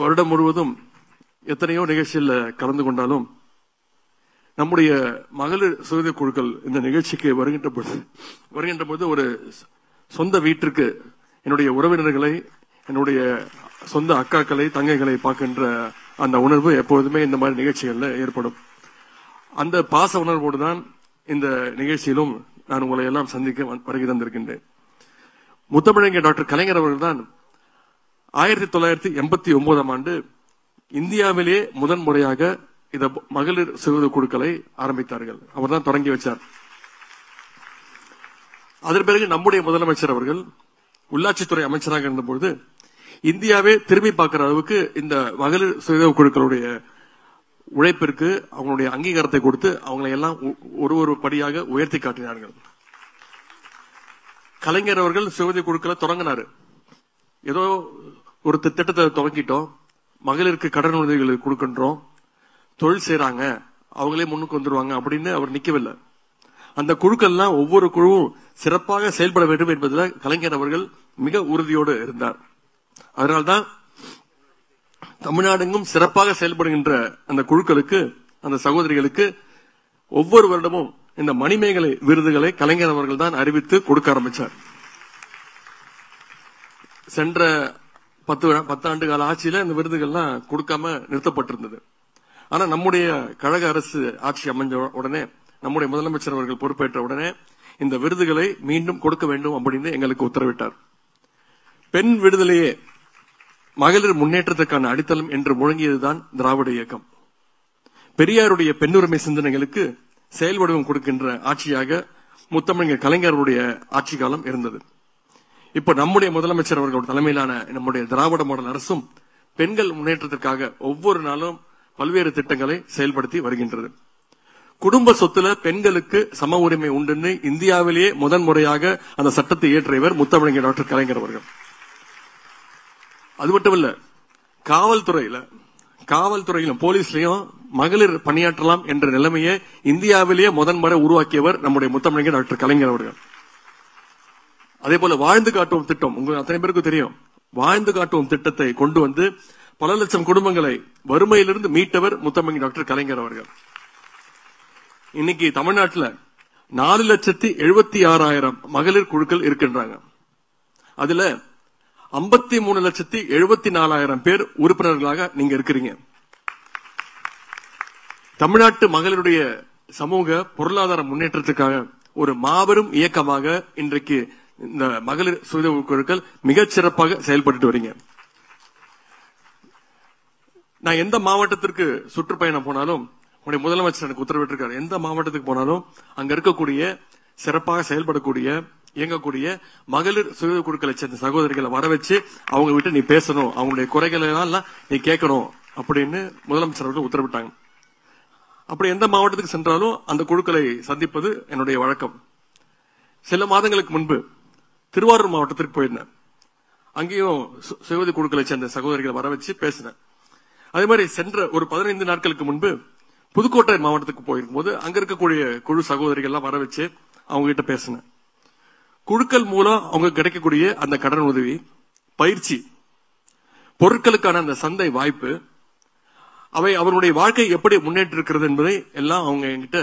வருடம் முழுவதும் எத்தனையோ நிகழ்ச்சியில் கலந்து கொண்டாலும் நம்முடைய மகளிர் சுய குழுக்கள் இந்த நிகழ்ச்சிக்கு வருகின்ற போது ஒரு சொந்த வீட்டிற்கு என்னுடைய உறவினர்களை, என்னுடைய சொந்த அக்காக்களை, தங்கைகளை பார்க்கின்ற அந்த உணர்வு எப்போதுமே இந்த மாதிரி நிகழ்ச்சிகள்ல ஏற்படும். அந்த பாச உணர்வோடு தான் இந்த நிகழ்ச்சியிலும் நான் உங்களை எல்லாம் சந்திக்க வருகை தந்திருக்கின்றேன். முத்தமிழறிஞர் டாக்டர் கலைஞர் அவர்கள் தான் 1989ஆம் ஆண்டு இந்தியாவிலேயே முதன் முறையாக இந்த மகளிர் சுய குழுக்களை ஆரம்பித்தார்கள். அவர் தான் தொடங்கி வச்சார். அதன் பிறகு நம்முடைய முதலமைச்சர் அவர்கள் உள்ளாட்சித்துறை அமைச்சராக இருந்தபோது இந்தியாவே திரும்பி பார்க்கிற அளவுக்கு இந்த மகளிர் சுய குழுக்களுடைய உழைப்பிற்கு அவங்களுடைய அங்கீகாரத்தை கொடுத்து அவங்களை எல்லாம் ஒரு படியாக உயர்த்தி காட்டினார்கள். கலைஞர் அவர்கள் சுய குழுக்களை தொடங்கினாரு. ஏதோ ஒரு திட்டத்தை துவக்கிட்டோம், மகளிருக்கு கடன் உதவிகளை கொடுக்கின்றோம், தொழில் செய்யறாங்க, அவங்களே முன்னுக்கு வந்துருவாங்க அப்படின்னு அவர் நிக்கவில்லை. அந்த குழுக்கள்லாம் ஒவ்வொரு குழுவும் சிறப்பாக செயல்பட வேண்டும் என்பதில் கலைஞர் அவர்கள் மிக உறுதியோடு இருந்தார். அதனால்தான் தமிழ்நாடெங்கும் சிறப்பாக செயல்படுகின்ற அந்த குழுக்களுக்கு, அந்த சகோதரிகளுக்கு ஒவ்வொரு வருடமும் இந்த மணிமேகலை விருதுகளை கலைஞர் அவர்கள் தான் அறிவித்து கொடுக்க ஆரம்பிச்சார். சென்ற 10 ஆண்டு கால ஆட்சியில இந்த விருதுகள்லாம் கொடுக்காம நிறுத்தப்பட்டிருந்தது. ஆனா நம்முடைய கழக அரசு ஆட்சி அமைஞ்ச உடனே, நம்முடைய முதலமைச்சர் அவர்கள் பொறுப்பேற்ற உடனே இந்த விருதுகளை மீண்டும் கொடுக்க வேண்டும் அப்படின்னு எங்களுக்கு உத்தரவிட்டார். பெண் விடுதலையே மகளிர் முன்னேற்றத்துக்கான அடித்தளம் என்று முழங்கியதுதான் திராவிட இயக்கம். பெரியாருடைய பெண்ணுரிமை சிந்தனைகளுக்கு செயல் வடிவம் கொடுக்கின்ற ஆட்சியாக முத்தமிழர் கலைஞருடைய ஆட்சி காலம் இருந்தது. இப்ப நம்முடைய முதலமைச்சர் அவர்கள் தலைமையிலான நம்முடைய திராவிட மாடல் அரசும் பெண்கள் முன்னேற்றத்திற்காக ஒவ்வொரு நாளும் பல்வேறு திட்டங்களை செயல்படுத்தி வருகின்றது. குடும்ப சொத்துல பெண்களுக்கு சம உரிமை உண்டுன்னு இந்தியாவிலேயே முதன் முறையாக அந்த சட்டத்தை இயற்றியவர் முத்தமிழர் டாக்டர் கலைஞர் அவர்கள். அது மட்டும் இல்ல, காவல்துறையிலும் போலீஸ்லயும் மகளிர் பணியாற்றலாம் என்ற நிலைமையை இந்தியாவிலேயே முதன் முறை உருவாக்கியவர் நம்முடைய முத்தமிழர் டாக்டர் கலைஞர் அவர்கள். அதே போல வாழ்ந்து காட்டுவோம் திட்டம், உங்களுக்கு அத்தனை பேருக்கு தெரியும். வாழ்ந்து காட்டுவோம் திட்டத்தை கொண்டு வந்து பல லட்சம் குடும்பங்களை வறுமையிலிருந்து மீட்டவர் முத்தமிழர் டாக்டர் கலைஞர் அவர்கள். இன்னைக்கு தமிழ்நாட்டில் 4,76,000 மகளிர் குழுக்கள் இருக்கின்றாங்க. அதுல 53,74,000 பேர் உறுப்பினர்களாக நீங்க இருக்கிறீங்க. தமிழ்நாட்டு மகளிருடைய சமூக பொருளாதார முன்னேற்றத்துக்காக ஒரு மாபெரும் இயக்கமாக இன்றைக்கு இந்த மகளிர் சுய குழுக்கள் மிகச் சிறப்பாக செயல்பட்டு வரீங்க. நான் எந்த மாவட்டத்திற்கு சுற்றுப்பயணம் போனாலும், உங்களுடைய முதலமைச்சர் எனக்கு உத்தரவிட்டிருக்காரு, எந்த மாவட்டத்துக்கு போனாலும் அங்க இருக்கக்கூடிய சிறப்பாக செயல்படக்கூடிய இயங்கக்கூடிய மகளிர் சுய குழுக்களை சேர்ந்த சகோதரிகளை வர வச்சு அவங்க விட்டு நீ பேசணும், அவங்களுடைய குறைகளை எல்லாம் நீ கேட்கணும் அப்படின்னு முதலமைச்சர் அவர்கள் உத்தரவிட்டாங்க. அப்படி எந்த மாவட்டத்துக்கு சென்றாலும் அந்த குழுக்களை சந்திப்பது என்னுடைய வழக்கம். சில மாதங்களுக்கு முன்பு திருவாரூர் மாவட்டத்திற்கு போயிருந்தேன். அங்கேயும் சுய குழுக்களை சேர்ந்த சகோதரிகளை வர வச்சு பேசினேன். அதே மாதிரி சென்ற ஒரு 15 நாட்களுக்கு முன்பு புதுக்கோட்டை மாவட்டத்துக்கு போயிருக்கும் போது அங்க இருக்கக்கூடிய குழு சகோதரிகள் எல்லாம் வர வச்சு அவங்க கிட்ட பேசினேன். குழுக்கள் மூலம் அவங்க கிடைக்கக்கூடிய அந்த கடன் உதவி, பயிற்சி, பொருட்களுக்கான அந்த சந்தை வாய்ப்பு, அவை அவருடைய வாழ்க்கை எப்படி முன்னேற்றி இருக்கிறது என்பதை எல்லாம் அவங்க என்கிட்ட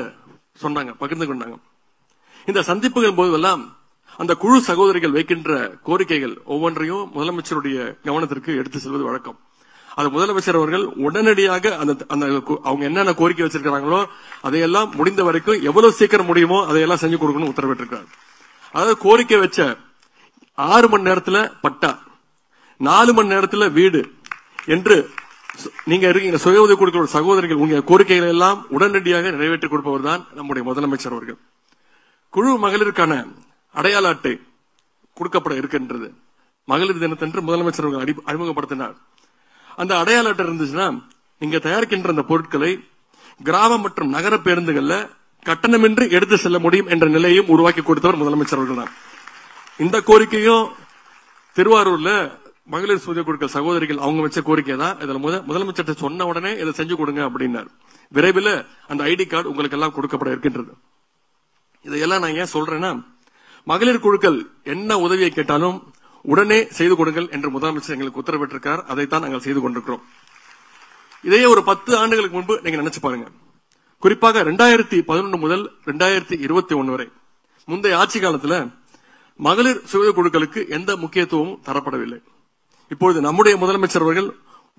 சொன்னாங்க, பகிர்ந்து கொண்டாங்க. இந்த சந்திப்புகள் போதெல்லாம் அந்த குழு சகோதரிகள் வைக்கின்ற கோரிக்கைகள் ஒவ்வொன்றையும் முதலமைச்சருடைய கவனத்திற்கு எடுத்து செல்வது வழக்கம். அது முதலமைச்சர் அவர்கள் உடனடியாக அவங்க என்னென்ன கோரிக்கை வச்சிருக்கிறாங்களோ அதையெல்லாம் முடிந்த வரைக்கும் எவ்வளவு சீக்கிரம் முடியுமோ அதையெல்லாம் செஞ்சு கொடுக்கணும் உத்தரவிட்டிருக்கிறார். அதாவது கோரிக்கை வச்ச 6 மணி நேரத்துல பட்டா, 4 மணி நேரத்துல வீடு என்று நீங்க இருக்கீங்க சுய உதவி குழுக்களோட சகோதரிகள் உங்க கோரிக்கைகளை எல்லாம் உடனடியாக நிறைவேற்றி கொடுப்பவர் தான் நம்முடைய முதலமைச்சர் அவர்கள். குழு மகளிருக்கான அடையாள அட்டை கொடுக்கப்பட இருக்கின்றது. மகளிர் தினத்தன்று முதலமைச்சர் அவர்கள் அறிமுகப்படுத்தினார். அந்த அடையாள அட்டை இருந்துச்சுன்னா நீங்க தயாரிக்கின்ற அந்த பொருட்களை கிராம மற்றும் நகர பேருந்துகள்ல கட்டணமின்றி எடுத்து செல்ல முடியும் என்ற நிலையையும் உருவாக்கி கொடுத்தவர் முதலமைச்சர் அவர்கள் தான். இந்த கோரிக்கையும் திருவாரூர்ல மகளிர் சுய குழுக்கள் சகோதரிகள் அவங்க வச்ச கோரிக்கை தான். இதுல முதலமைச்சர் சொன்ன உடனே இதை செஞ்சு கொடுங்க அப்படின்னாரு. விரைவில் அந்த ஐடி கார்டு உங்களுக்கு எல்லாம் கொடுக்கப்பட இருக்கின்றது. இதையெல்லாம் நான் ஏன் சொல்றேன்னா, மகளிர் குழுக்கள் என்ன உதவியை கேட்டாலும் உடனே செய்து கொடுங்கள் என்று முதலமைச்சர் எங்களுக்கு உத்தரவிட்டிருக்கார். அதைத்தான் நாங்கள் செய்து கொண்டிருக்கிறோம். இதையே ஒரு 10 ஆண்டுகளுக்கு முன்பு நீங்க நினைச்சு பாருங்க. குறிப்பாக 2011 முதல் 2021 வரை முந்தைய ஆட்சி காலத்துல மகளிர் சுய குழுக்களுக்கு எந்த முக்கியத்துவமும் தரப்படவில்லை. இப்பொழுது நம்முடைய முதலமைச்சர் அவர்கள்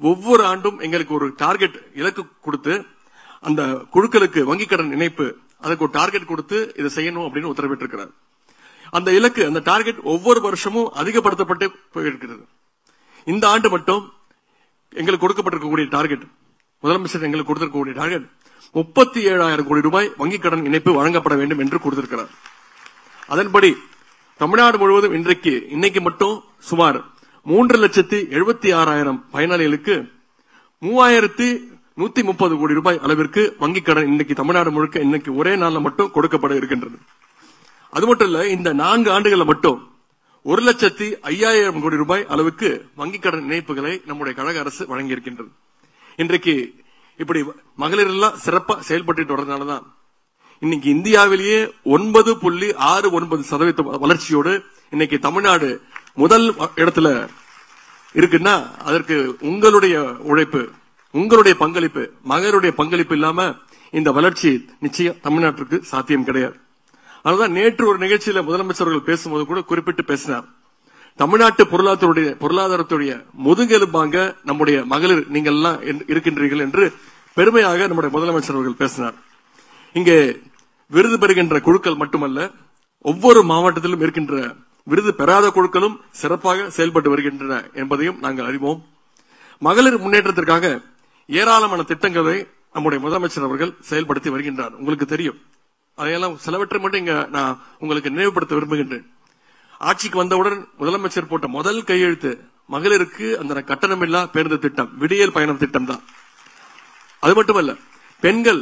ஒவ்வொரு ஆண்டும் எங்களுக்கு ஒரு டார்கெட் இலக்கு கொடுத்து அந்த குழுக்களுக்கு வங்கிக் கடன் இணைப்பு அதுக்கு ஒரு டார்கெட் கொடுத்து இதை செய்யணும் அப்படின்னு உத்தரவிட்டிருக்கிறார். அந்த இலக்கு அந்த டார்கெட் ஒவ்வொரு வருஷமும் அதிகப்படுத்தப்பட்டு போயிருக்கிறது. இந்த ஆண்டு மட்டும் எங்களுக்கு கொடுக்கப்பட்டிருக்கக்கூடிய டார்கெட், முதலமைச்சர் எங்களுக்கு கொடுத்திருக்கக்கூடிய டார்கெட் 37,000 கோடி ரூபாய் வங்கிக் கடன் இணைப்பு வழங்கப்பட வேண்டும் என்று கொடுத்திருக்கிறார். அதன்படி தமிழ்நாடு முழுவதும் இன்னைக்கு மட்டும் சுமார் 3,76,000 பயனாளிகளுக்கு 3,130 கோடி ரூபாய் அளவிற்கு வங்கிக் கடன் இன்னைக்கு தமிழ்நாடு முழுக்க இன்னைக்கு ஒரே நாள்ல மட்டும் கொடுக்கப்பட இருக்கின்றது. அது மட்டும் இல்ல, இந்த 4 ஆண்டுகள்ல மட்டும் 1,05,000 கோடி ரூபாய் அளவுக்கு வங்கிக் கடன் இணைப்புகளை நம்முடைய கழக அரசு வழங்கியிருக்கின்றது. இன்றைக்கு இப்படி மகளிர் எல்லாம் சிறப்பா செயல்பட்டு வரதுனாலதான் இன்னைக்கு இந்தியாவிலேயே 9.69% வளர்ச்சியோடு இன்னைக்கு தமிழ்நாடு முதல் இடத்துல இருக்குன்னா அதற்கு உங்களுடைய உழைப்பு, உங்களுடைய பங்களிப்பு, மகளிருடைய பங்களிப்பு இல்லாம இந்த வளர்ச்சி நிச்சயம் தமிழ்நாட்டிற்கு சாத்தியம் கிடையாது. அதனால்தான் நேற்று ஒரு நிகழ்ச்சியில முதலமைச்சர்கள் பேசும்போது கூட குறிப்பிட்டு பேசினார். தமிழ்நாட்டு பொருளாதாரத்துடைய முதுகெலும்பாங்க நம்முடைய மகளிர் நீங்கள் எல்லாம் இருக்கின்றீர்கள் என்று பெருமையாக நம்முடைய முதலமைச்சர் அவர்கள் பேசினார். இங்கே விருது பெறுகின்ற குழுக்கள் மட்டுமல்ல, ஒவ்வொரு மாவட்டத்திலும் இருக்கின்ற விருது பெறாத குழுக்களும் சிறப்பாக செயல்பட்டு வருகின்றன என்பதையும் நாங்கள் அறிவோம். மகளிர் முன்னேற்றத்திற்காக ஏராளமான திட்டங்களை நம்முடைய முதலமைச்சர் அவர்கள் செயல்படுத்தி வருகின்றார். உங்களுக்கு தெரியும். அதையெல்லாம் சிலவற்றை மட்டும் இங்க நான் உங்களுக்கு நினைவுபடுத்த விரும்புகின்றேன். ஆட்சிக்கு வந்தவுடன் முதலமைச்சர் போட்ட முதல் கையெழுத்து மகளிருக்கு அந்த கட்டணமில்லா பேருந்து திட்டம், விடியல் பயணம் திட்டம் தான். அது மட்டுமல்ல, பெண்கள்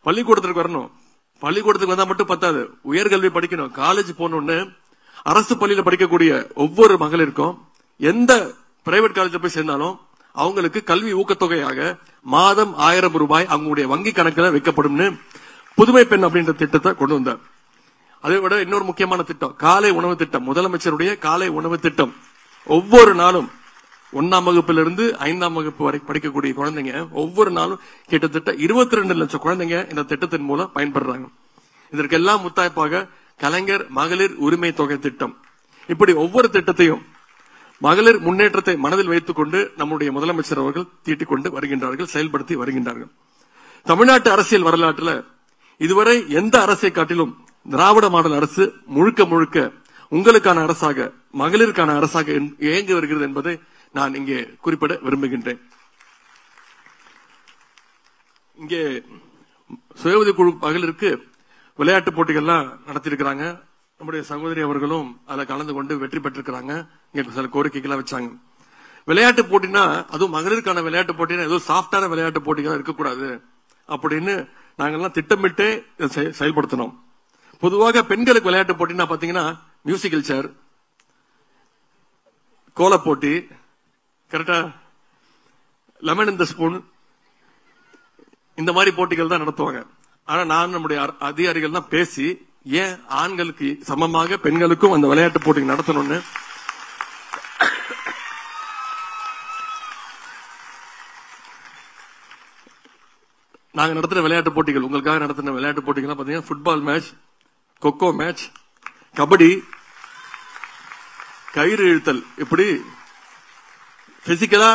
பள்ளிக்கூடத்திற்கு வரணும், பள்ளிக்கூடத்துக்கு வந்தா மட்டும் பத்தாது, உயர்கல்வி படிக்கணும், காலேஜ் போகணும்னு அரசு பள்ளியில படிக்கக்கூடிய ஒவ்வொரு மகளிருக்கும் எந்த பிரைவேட் காலேஜ் போய் சேர்ந்தாலும் அவங்களுக்கு கல்வி ஊக்கத்தொகையாக மாதம் 1000 ரூபாய் அவங்களுடைய வங்கி கணக்கில் வைக்கப்படும் புதுமை பெண் அப்படின்ற திட்டத்தை கொண்டு வந்தார். அதை விட இன்னொரு முக்கியமான திட்டம் காலை உணவு திட்டம், முதலமைச்சருடைய காலை உணவு திட்டம். ஒவ்வொரு நாளும் 1ஆம் வகுப்பிலிருந்து 5ஆம் வகுப்பு வரை படிக்கக்கூடிய குழந்தைங்க ஒவ்வொரு நாளும் கிட்டத்தட்ட 22 லட்சம் குழந்தைங்க இந்த திட்டத்தின் மூலம் பயன்படுறாங்க. இதற்கெல்லாம் முத்தாய்ப்பாக கலைஞர் மகளிர் உரிமை தொகை திட்டம். இப்படி ஒவ்வொரு திட்டத்தையும் மகளிர் முன்னேற்றத்தை மனதில் வைத்துக் கொண்டு நம்முடைய முதலமைச்சர் அவர்கள் தீட்டிக் கொண்டு வருகின்றார்கள், செயல்படுத்தி வருகின்றார்கள். தமிழ்நாட்டு அரசியல் வரலாற்றில் இதுவரை எந்த அரசை காட்டிலும் திராவிட மாடல் அரசு முழுக்க முழுக்க உங்களுக்கான அரசாக, மகளிருக்கான அரசாக இயங்கி வருகிறது என்பதை நான் இங்கே குறிப்பிட விரும்புகின்றேன். இங்கே சுய உதவி குழு மகளிருக்கு விளையாட்டு போட்டிகள்லாம் நடத்திருக்கிறாங்க. நம்முடைய சகோதரி அவர்களும் அதில் கலந்து கொண்டு வெற்றி பெற்றிருக்கிறாங்க. இங்க சில கோரிக்கைகள்லாம் வச்சாங்க. விளையாட்டு போட்டினா, அதுவும் மகளிருக்கான விளையாட்டு போட்டினா ஏதோ சாஃப்டான விளையாட்டு போட்டிகள் இருக்கக்கூடாது அப்படின்னு நாங்கெல்லாம் திட்டமிட்டு செயல்படுத்தணும். பொதுவாக பெண்களுக்கு விளையாட்டு போட்டினா பாத்தீங்கன்னா மியூசிக்கல் சேர், கோல போட்டி, கரெக்டா லெமன் இன் தி ஸ்பூன், இந்த மாதிரி போட்டிகள் தான் நடத்துவாங்க. ஆனா நான் நம்முடைய அதிகாரிகள் தான் பேசி ஏன் ஆண்களுக்கு சமமாக பெண்களுக்கும் அந்த விளையாட்டு போட்டி நடத்தணும்னு நாங்க நடத்துற விளையாட்டு போட்டிகள், உங்களுக்காக நடத்தின விளையாட்டு போட்டிகள் பாத்தீங்கன்னா football match, kho kho match, kabaddi, கயிறு இழுத்தல், இப்படி பிசிக்கலா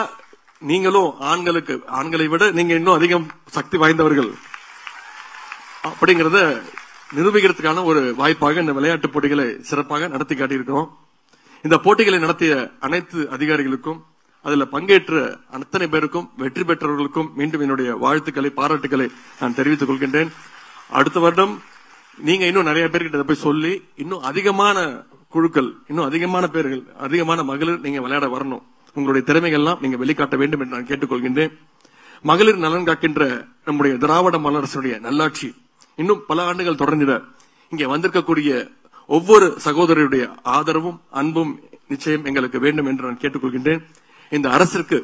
நீங்களும் ஆண்களை விட நீங்க இன்னும் அதிகம் சக்தி வாய்ந்தவர்கள் அப்படிங்கறத நிரூபிக்கிறதுக்கான ஒரு வாய்ப்பாக இந்த விளையாட்டு போட்டிகளை சிறப்பாக நடத்தி காட்டியிருக்கிறோம். இந்த போட்டிகளை நடத்திய அனைத்து அதிகாரிகளுக்கும், அதுல பங்கேற்ற அத்தனை பேருக்கும், வெற்றி பெற்றவர்களுக்கும் மீண்டும் என்னுடைய வாழ்த்துக்களை, பாராட்டுக்களை நான் தெரிவித்துக் கொள்கின்றேன். அடுத்த வருடம் நீங்க இன்னும் நிறைய பேர்கிட்ட போய் சொல்லி இன்னும் அதிகமான குழுக்கள், இன்னும் அதிகமான பேர்கள், அதிகமான மகளிர் நீங்க விளையாட வரணும். உங்களுடைய திறமைகள்லாம் நீங்க வெளிக்காட்ட வேண்டும் என்று நான் கேட்டுக்கொள்கின்றேன். மகளிர் நலன் காக்கின்ற நம்முடைய திராவிட மாடல் அரசுடைய நல்லாட்சி இன்னும் பல ஆண்டுகள் தொடர்ந்திட இங்கே வந்திருக்கக்கூடிய ஒவ்வொரு சகோதரருடைய ஆதரவும் அன்பும் நிச்சயம் எங்களுக்கு வேண்டும் என்று நான் கேட்டுக்கொள்கின்றேன். இந்த அரசிற்கு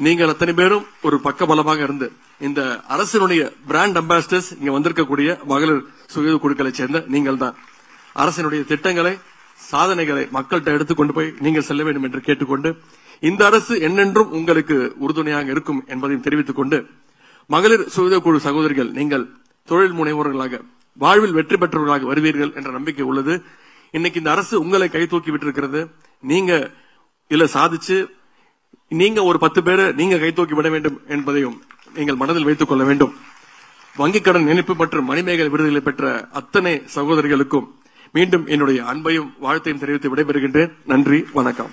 நீங்கள் அத்தனை பேரும் ஒரு பக்கபலமாக இருந்து இந்த அரசினுடைய பிராண்ட் அம்பாசிடர்ஸ் இங்க வந்திருக்கக்கூடிய மகளிர் சுய குழுக்களை சேர்ந்த நீங்கள் தான் அரசினுடைய திட்டங்களை சாதனைகளை மக்கள்கிட்ட எடுத்துக்கொண்டு போய் நீங்கள் செல்ல வேண்டும் என்று கேட்டுக்கொண்டு, இந்த அரசு என்னென்றும் உங்களுக்கு உறுதுணையாக இருக்கும் என்பதையும் தெரிவித்துக் கொண்டு, மகளிர் சுய குழு சகோதரிகள் நீங்கள் தொழில் முனைவோர்களாக வாழ்வில் வெற்றி பெற்றவர்களாக வருவீர்கள் என்ற நம்பிக்கை உள்ளது. இன்னைக்கு இந்த அரசு உங்களை கை தூக்கி விட்டிருக்கிறது. நீங்க இதுல சாதிச்சு நீங்க ஒரு 10 பேரை நீங்க கை தூக்கி விட வேண்டும் என்பதையும் நீங்கள் மனதில் வைத்துக் கொள்ள வேண்டும். வங்கிக் கடன் இணைப்பு மற்றும் மணிமேகலை விருதுகளை பெற்ற அத்தனை சகோதரிகளுக்கும் மீண்டும் என்னுடைய அன்பையும் வாழ்த்தையும் தெரிவித்து விடைபெறுகின்றேன். நன்றி, வணக்கம்.